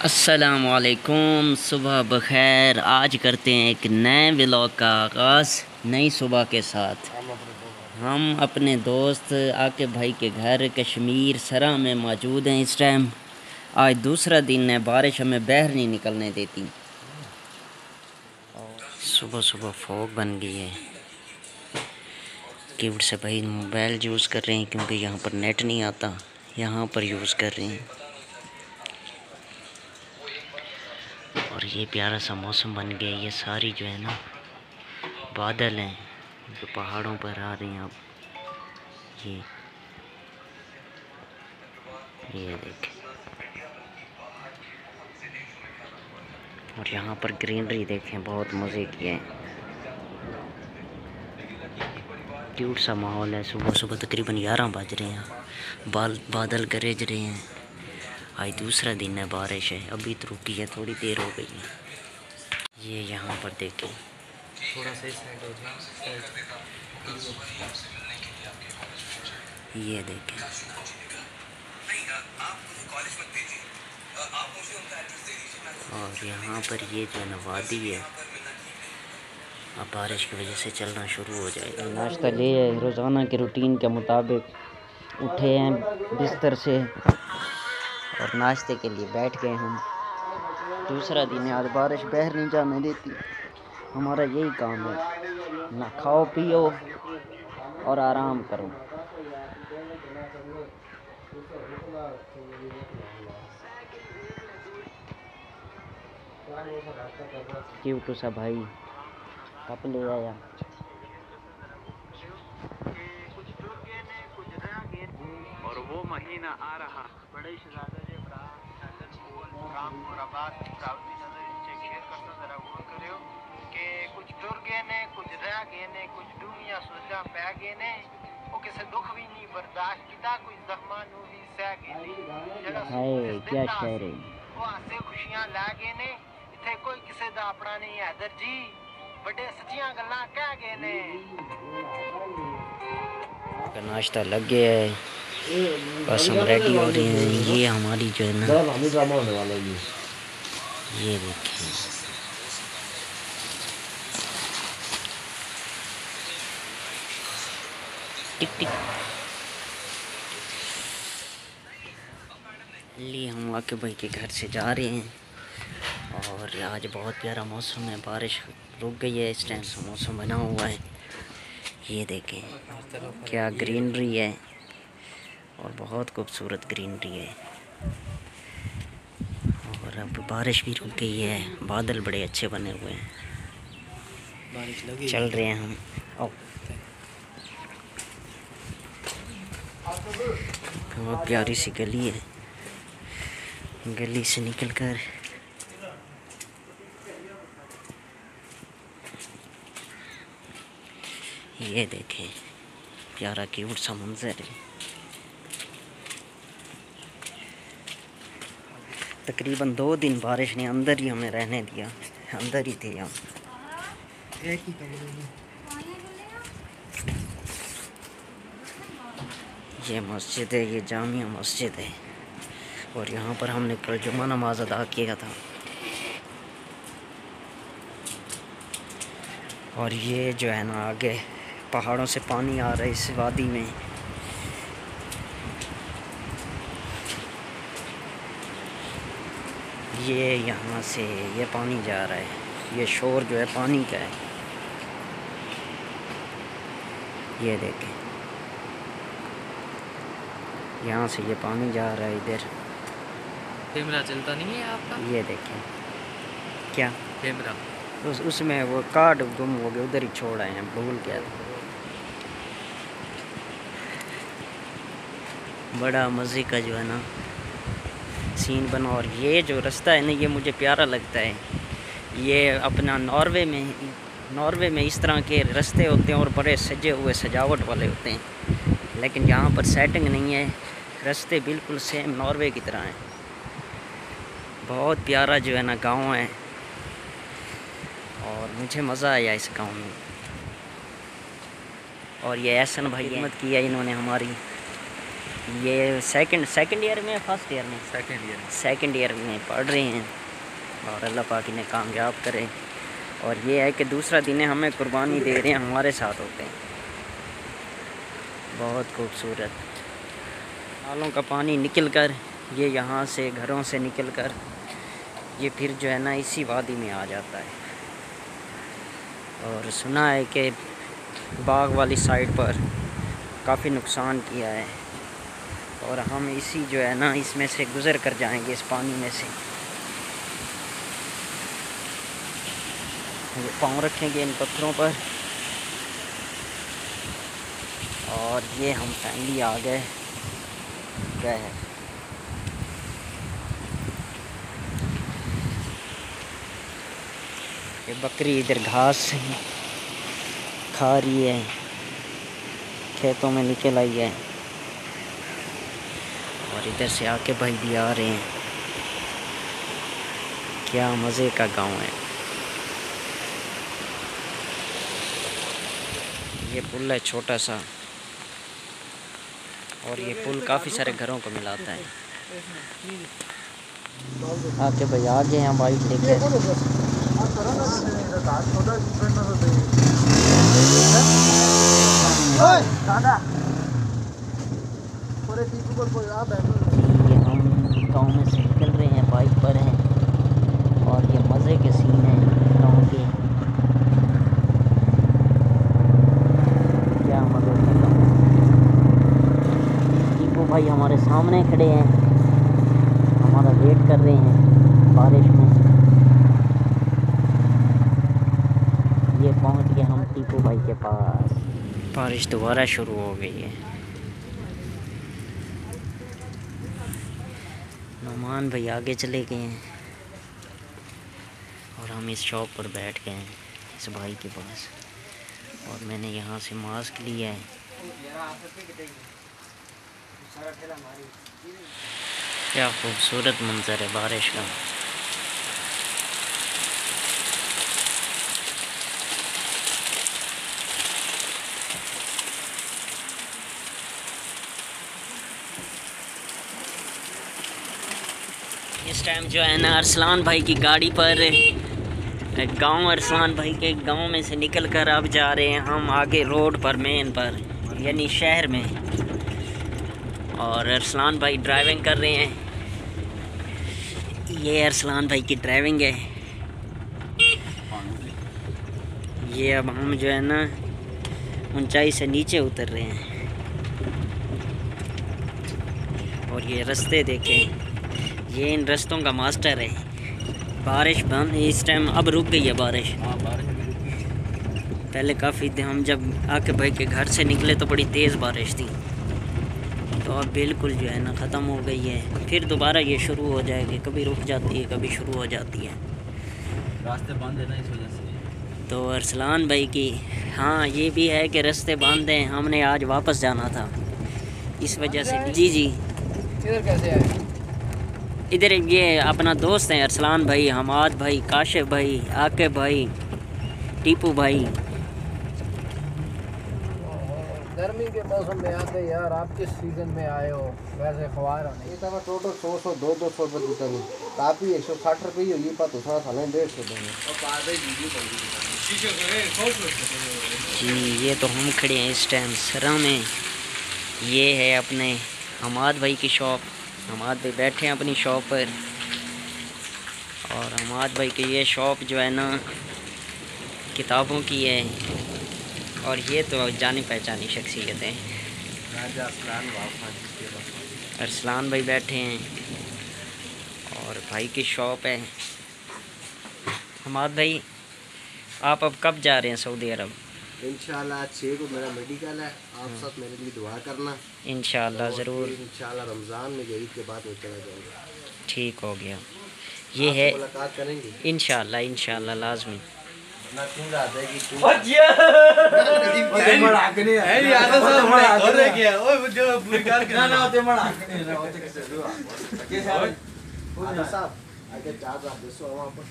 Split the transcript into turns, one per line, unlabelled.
अस्सलामुअलैकुम, सुबह बखैर। आज करते हैं एक नए व्लॉग का आगाज़ नई सुबह के साथ। हम अपने दोस्त आके भाई के घर कश्मीर सरा में मौजूद हैं इस टाइम। आज दूसरा दिन है, बारिश हमें बाहर नहीं निकलने देती। सुबह सुबह फॉग बन गई है। कीबोर्ड से भाई मोबाइल यूज़ कर रहे हैं क्योंकि यहाँ पर नेट नहीं आता, यहाँ पर यूज़ कर रहे हैं। और ये प्यारा सा मौसम बन गया। ये सारी जो है ना बादल हैं जो पहाड़ों पर आ रहे हैं। अब ये देखें, और यहाँ पर ग्रीनरी देखें, बहुत मज़े की है। क्यूट सा माहौल है। सुबह सुबह तकरीबन 11 बज रहे हैं। बादल गरज रहे हैं। आज दूसरा दिन है, बारिश है, अभी तो रुकी है, थोड़ी देर हो गई है। ये यहाँ पर देखें,
थोड़ा सा साइड हो जाए।
ये देखें, और यहाँ पर ये जो है ना वादी है, अब बारिश की वजह से चलना शुरू हो जाएगा। नाश्ता लिए रोज़ाना के रूटीन के मुताबिक उठे हैं बिस्तर से और नाश्ते के लिए बैठ गए हम। दूसरा दिन है, आज बारिश बाहर नहीं जाने देती। हमारा यही काम है, ना खाओ पियो और आराम करो। क्यूट सा भाई कप ले आया।
और वो महीना आ रहा बड़े शहजादे कि कुछ टुर गए ने, कुछ रह गए ने, कुछ दुनिया सोचा पै गए ने। वो किसी दुख भी नहीं बर्दाश्त किया, कोई जख्मा नू भी सह गए।
हाय क्या शायर है।
वो हासे खुशियां लै गए ने। इथे कोई किसी दा अपना नहीं हैदर जी, बड़े सच्चियां गल्लां कह गए ने।
का नाश्ता लग गया है, बस हम रेडी हो रहे हैं। ये हमारी जो है ना
होने वाला है।
ये देखिए, टिक टिक लिए हम आके भाई के घर से जा रहे हैं। और आज बहुत प्यारा मौसम है, बारिश रुक गई है, इस टाइम से मौसम बना हुआ है। ये देखें क्या ग्रीनरी है, और बहुत खूबसूरत ग्रीनरी है। और अब बारिश भी रुक गई है, बादल बड़े अच्छे बने हुए हैं।
बारिश लगी,
चल रहे हैं हम। बहुत प्यारी सी गली है, गली से निकलकर ये देखें प्यारा क्यूट सा मंजर है। तकरीबन 2 दिन बारिश ने अंदर ही हमें रहने दिया, अंदर ही थे हम।
एक ही कमरे में।
ये मस्जिद है, ये जामिया मस्जिद है, और यहाँ पर हमने कल जुमा नमाज अदा किया था। और ये जो है ना आगे पहाड़ों से पानी आ रहा है इस वादी में। ये यहाँ से ये पानी जा रहा है, ये शोर जो है पानी का है। ये देखें, यहाँ से ये पानी जा रहा है इधर।
कैमरा चलता नहीं है आपका?
ये देखें क्या
कैमरा
उसमें वो कार्ड गुम हो गया, उधर ही छोड़ आए हैं, भूल गया था। बड़ा मज़े का जो है ना सीन बना। और ये जो रास्ता है ना, ये मुझे प्यारा लगता है। ये अपना नॉर्वे में इस तरह के रास्ते होते हैं और बड़े सजे हुए सजावट वाले होते हैं, लेकिन यहाँ पर सेटिंग नहीं है। रास्ते बिल्कुल सेम नॉर्वे की तरह हैं। बहुत प्यारा जो है ना गांव है, और मुझे मज़ा आया इस गांव में। और ये एहसन भाई हिम्मत की है इन्होंने हमारी। ये सेकंड ईयर में, फर्स्ट ईयर में? सेकंड ईयर में पढ़ रहे हैं और अल्लाह पाक इन्हें कामयाब करे। और ये है कि दूसरा दिन हमें कुर्बानी दे रहे हैं, हमारे साथ होते हैं। बहुत खूबसूरत नालों का पानी निकल कर, ये यहाँ से घरों से निकल कर ये फिर जो है ना इसी वादी में आ जाता है। और सुना है कि बाग वाली साइड पर काफ़ी नुकसान किया है और हम इसी जो है ना इसमें से गुज़र कर जाएंगे, इस पानी में से। ये पाँव रखेंगे इन पत्थरों पर और ये हम फैमिली आ गए है। ये बकरी इधर घास खा रही है, खेतों में निकल आई है। और इधर से आके भाई भी आ रहे हैं। क्या मज़े का गांव है। ये पुल है छोटा सा और ये पुल काफ़ी सारे घरों को मिलाता है। आके भाई आ गए हैं बाइक लेके। हम गांव में से निकल रहे हैं, बाइक पर हैं और ये मज़े के सीन हैं गांव के। क्या मज़े का गाँव। टीपू भाई हमारे सामने खड़े हैं, हमारा वेट कर रहे हैं बारिश में। ये पहुंच गए हम टीपू भाई के पास। बारिश दोबारा शुरू हो गई है। नौमान भाई आगे चले गए हैं और हम इस शॉप पर बैठ गए हैं इस भाई के पास। और मैंने यहाँ से मास्क लिया है। क्या खूबसूरत मंजर है बारिश का। इस टाइम जो है ना अरसलान भाई की गाड़ी पर गांव, अरसलान भाई के गांव में से निकल कर अब जा रहे हैं हम आगे रोड पर, मेन पर, यानी शहर में। और अरसलान भाई ड्राइविंग कर रहे हैं। ये अरसलान भाई की ड्राइविंग है। ये अब हम जो है ना ऊंचाई से नीचे उतर रहे हैं। और ये रास्ते देखें, ये इन रास्तों का मास्टर है। बारिश बंद इस टाइम, अब रुक गई है बारिश। पहले काफ़ी हम जब आके भाई के घर से निकले तो बड़ी तेज़ बारिश थी, तो अब बिल्कुल जो है ना ख़त्म हो गई है। फिर दोबारा ये शुरू हो जाएगी, कभी रुक जाती है कभी शुरू हो जाती है।
रास्ते बंद है ना इस वजह से।
तो अरसलान भाई की, हाँ ये भी है कि रास्ते बंद हैं, हमने आज वापस जाना था इस वजह से। जी जी।
इधर कैसे आए?
इधर ये अपना दोस्त हैं अरसलान भाई, हमाद भाई, काशिफ भाई, आके भाई, टीपू भाई।
गर्मी के मौसम में आते यार, आप किस सीजन में आए हो? वैसे ख्वार होने
ये तब टोटल 100 200 रुपये देता नहीं, काफ़ी 160 रुपये ये पात उठा था ना 150 देंगे।
जी ये तो हम खड़े हैं इस टाइम सरा में। ये है अपने हमाद भाई की शॉप। हमाद भाई बैठे हैं अपनी शॉप पर और हमाद भाई की ये शॉप जो है ना किताबों की है। और ये तो जानी पहचानी शख्सियत है। अरसलान भाई बैठे हैं और भाई की शॉप है। हमाद भाई आप अब कब जा रहे हैं सऊदी अरब?
इंशाल्लाह 6 को मेरा मेडिकल है, आप सब मेरे लिए दुआ करना।
इंशाल्लाह ज़रूर।
इंशाल्लाह रमज़ान में ईद के बाद में चला जाऊँगा।
ठीक हो गया। ये है
मुलाकात करेंगे
इंशाल्लाह, इंशाल्लाह लाजमी।
ना तुम रात है कि तुम आगे 4 रात 200 वहाँ पर